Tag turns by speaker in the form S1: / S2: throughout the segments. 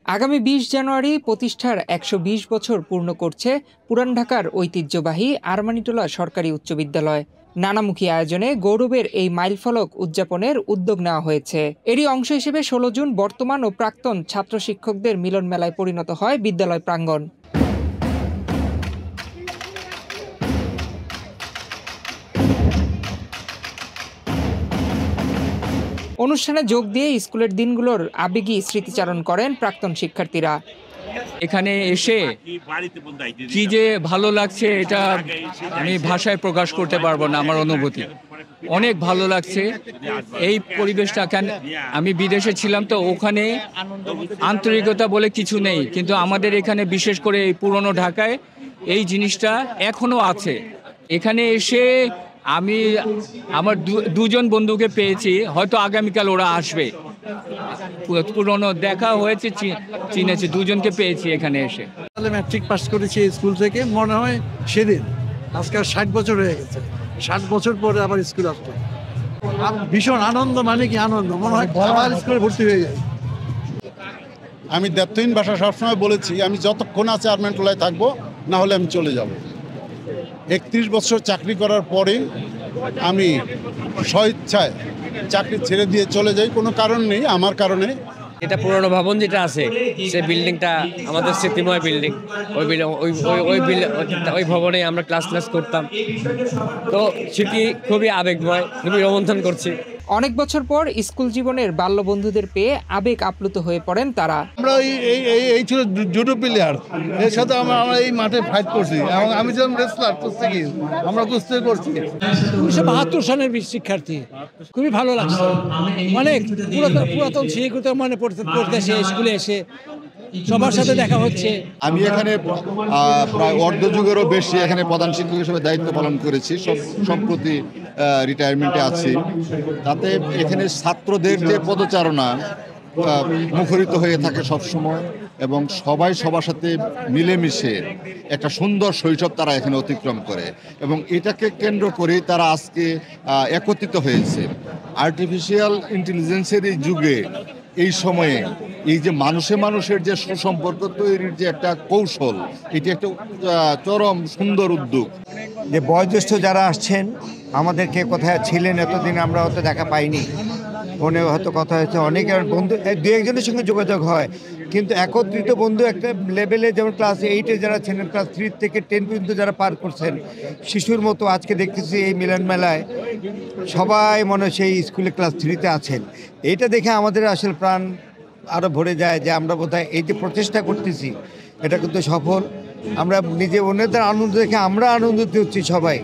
S1: আগামী ২০ জানুয়ারি প্রতিষ্ঠার ১২০ বছর পূর্ণ করছে পুরান ঢাকার ঐতিহ্যবাহী আরমানিটোলা সরকারি উচ্চ বিদ্যালয়। নানামুখী আয়োজনে গৌরবের এই মাইলফলক উদযাপনের উদ্যোগ নেওয়া হয়েছে। এরই অংশ হিসেবে ১৬ জুন বর্তমান ও প্রাক্তন ছাত্র শিক্ষকদের মিলন মেলায় পরিণত হয় বিদ্যালয় প্রাঙ্গণ। অনুষ্ঠানে যোগ দিয়ে স্কুলের দিনগুলোর আবেগী স্মৃতিচারণ করেন প্রাক্তন শিক্ষার্থীরা।
S2: এখানে এসে কি যে ভালো লাগছে এটা আমি ভাষায় প্রকাশ করতে পারবো না। আমার অনুভূতি অনেক ভালো লাগছে। এই পরিবেশটা কেন, আমি বিদেশে ছিলাম তো ওখানে আন্তরিকতা বলে কিছু নেই, কিন্তু আমাদের এখানে বিশেষ করে এই পুরনো ঢাকায় এই জিনিসটা এখনো আছে। এখানে এসে আমি আমার দুজন বন্ধুকে পেয়েছি, হয়তো আগামীকাল ওরা আসবে। পুরনো দেখা হয়েছে, চিনেছি, দুজনকে পেয়েছি এখানে এসে।
S3: ম্যাট্রিক পাস করেছি স্কুল থেকে, মনে হয় সেদিন। আজকে ৬০ বছর হয়ে গেছে, ৬০ বছর পরে আবার স্কুল আসলো। ভীষণ আনন্দ, মানে কি আনন্দ, মনে হয় আবার স্কুলে ভর্তি হয়ে যায়।
S4: আমি দ্ব্যর্থহীন ভাষা সবসময় বলেছি, আমি যতক্ষণ আছে আরমানিটোলায় থাকবো, না হলে আমি চলে যাব। ৩১ বছর চাকরি করার পরে আমি স্বইচ্ছায় চাকরি ছেড়ে দিয়ে চলে যাই, কোনো কারণ নেই আমার কারণে।
S5: এটা পুরনো ভবন যেটা আছে, সেই বিল্ডিংটা আমাদের স্মৃতিময় বিল্ডিং। ওই ভবনে আমরা ক্লাস করতাম, তো স্মৃতি খুবই আবেগময়, খুবই রোমন্থন করছি।
S1: অনেক বছর পর স্কুল জীবনের বাল্য বন্ধুদের পেয়ে আবেগ আপ্লুত হয়ে পড়েন তারা।
S3: আমরা এই ছিল জুডো প্লেয়ার, এর সাথে আমরা এই মাঠে ফাইট করছি, এবং আমি যেমন রেসলার কুস্তি, আমরা কুস্তি করছি। ১৯৭২ সালের শিক্ষার্থী, খুবই ভালো লাগছে। অনেক পুরাতন শিক্ষিত মানে পড়তেছে, স্কুলে এসে সবার সাথে দেখা হচ্ছে।
S4: আমি এখানে প্রায় অর্ধযুগেরও বেশি এখানে প্রধান শিক্ষক হিসেবে দায়িত্ব পালন করেছি, সম্প্রতি রিটায়ারমেন্টে আছি। তাতে এখানে ছাত্রদের যে পদচারণা মুখরিত হয়ে থাকে সবসময়, এবং সবাই সবার সাথে মিলেমিশে একটা সুন্দর শৈশব তারা এখানে অতিক্রম করে, এবং এটাকে কেন্দ্র করেই তারা আজকে একত্রিত হয়েছে। আর্টিফিশিয়াল ইন্টেলিজেন্সের এই যুগে, এই সময়ে এই যে মানুষের যে সুসম্পর্ক তৈরির যে একটা কৌশল, এটি একটা চরম সুন্দর উদ্যোগ।
S6: যে বয়োজ্যেষ্ঠ যারা আসছেন, আমাদেরকে কোথায় ছিলেন এতদিন আমরা হয়তো দেখা পাইনি, ফোনে হয়তো কথা হয়েছে, অনেকের বন্ধু দু একজনের সঙ্গে যোগাযোগ হয়, কিন্তু একত্রিত বন্ধু একটা লেভেলে, যেমন ক্লাস 8-এ যারা ছিলেন, ক্লাস 3 থেকে 10 পর্যন্ত যারা পার করছেন, শিশুর মতো আজকে দেখতেছি এই মিলন মেলায় সবাই মনে হয় সেই স্কুলে ক্লাস 3-তে আছেন। এইটা দেখে আমাদের আসলে প্রাণ আরও ভরে যায় যে আমরা বোধহয় এই যে প্রচেষ্টা করতেছি এটা কিন্তু সফল। আমরা নিজে অন্যদের আনন্দ দেখে আমরা আনন্দিত হচ্ছি সবাই।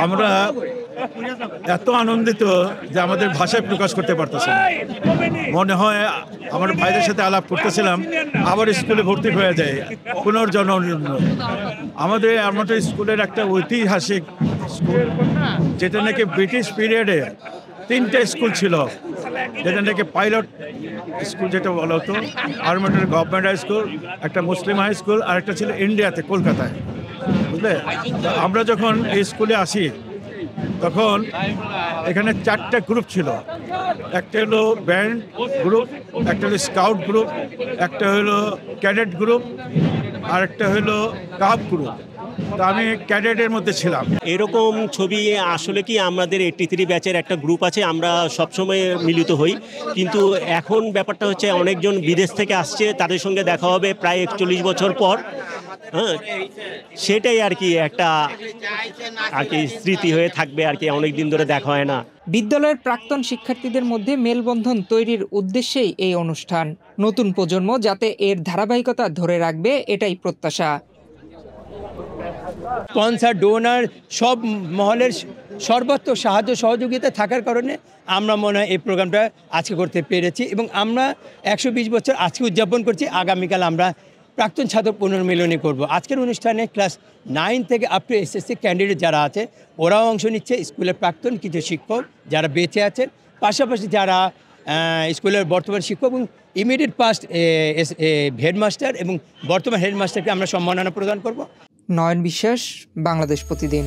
S3: আমরা এত আনন্দিত যে আমাদের ভাষায় প্রকাশ করতে পারতেছি না। মনে হয় আমার ভাইদের সাথে আলাপ করতেছিলাম, আবার স্কুলে ভর্তি হয়ে যায় পুনর্জন্ম। আমাদের স্কুলের একটা ঐতিহাসিক স্কুল, যেটা নাকি ব্রিটিশ পিরিয়ডে 3টে স্কুল ছিল, যেটা নাকি পাইলট স্কুল যেটা বলা হতো, আরমানিটোলা গভর্নমেন্ট হাই স্কুল, একটা মুসলিম হাই স্কুল, আর একটা ছিল ইন্ডিয়াতে কলকাতায়, বুঝলে। আমরা যখন এই স্কুলে আসি তখন এখানে 4টে গ্রুপ ছিল। একটা হলো ব্যান্ড গ্রুপ, একটা হলো স্কাউট গ্রুপ, একটা হলো ক্যাডেট গ্রুপ, আর একটা হলো কাপ গ্রুপ। তা আমি ক্যাডেটের মধ্যে ছিলাম।
S7: এরকম ছবি আসলে কি আমাদের 83 ব্যাচের একটা গ্রুপ আছে, আমরা সবসময় মিলিত হই, কিন্তু এখন ব্যাপারটা হচ্ছে অনেকজন বিদেশ থেকে আসছে, তাদের সঙ্গে দেখা হবে প্রায় 41 বছর পর। হ্যাঁ, সেটাই আর কি একটা স্মৃতি হয়ে থাকবে আর কি, অনেকদিন ধরে দেখা হয় না।
S1: বিদ্যালয়ের প্রাক্তন শিক্ষার্থীদের মধ্যে মেলবন্ধন তৈরির উদ্দেশ্যেই এই অনুষ্ঠান। নতুন প্রজন্ম যাতে এর ধারাবাহিকতা ধরে রাখবে, এটাই প্রত্যাশা।
S8: স্পন্সর, ডোনার, সব মহলের সর্বত্র সাহায্য সহযোগিতা থাকার কারণে আমরা মনে হয় এই প্রোগ্রামটা আজকে করতে পেরেছি, এবং আমরা 120 বছর আজকে উদযাপন করছি। আগামীকাল আমরা প্রাক্তন ছাত্র পুনর্মিলনী করব। আজকের অনুষ্ঠানে ক্লাস 9 থেকে আপ টু SSC ক্যান্ডিডেট যারা আছে ওরাও অংশ নিচ্ছে, স্কুলের প্রাক্তন কিছু শিক্ষক যারা বেঁচে আছেন, পাশাপাশি যারা স্কুলের বর্তমান শিক্ষক এবং ইমিডিয়েট পাস্ট হেডমাস্টার এবং বর্তমান হেডমাস্টারকে আমরা সম্মাননা প্রদান করব।
S1: নয়ন বিশ্বাস, বাংলাদেশ প্রতিদিন।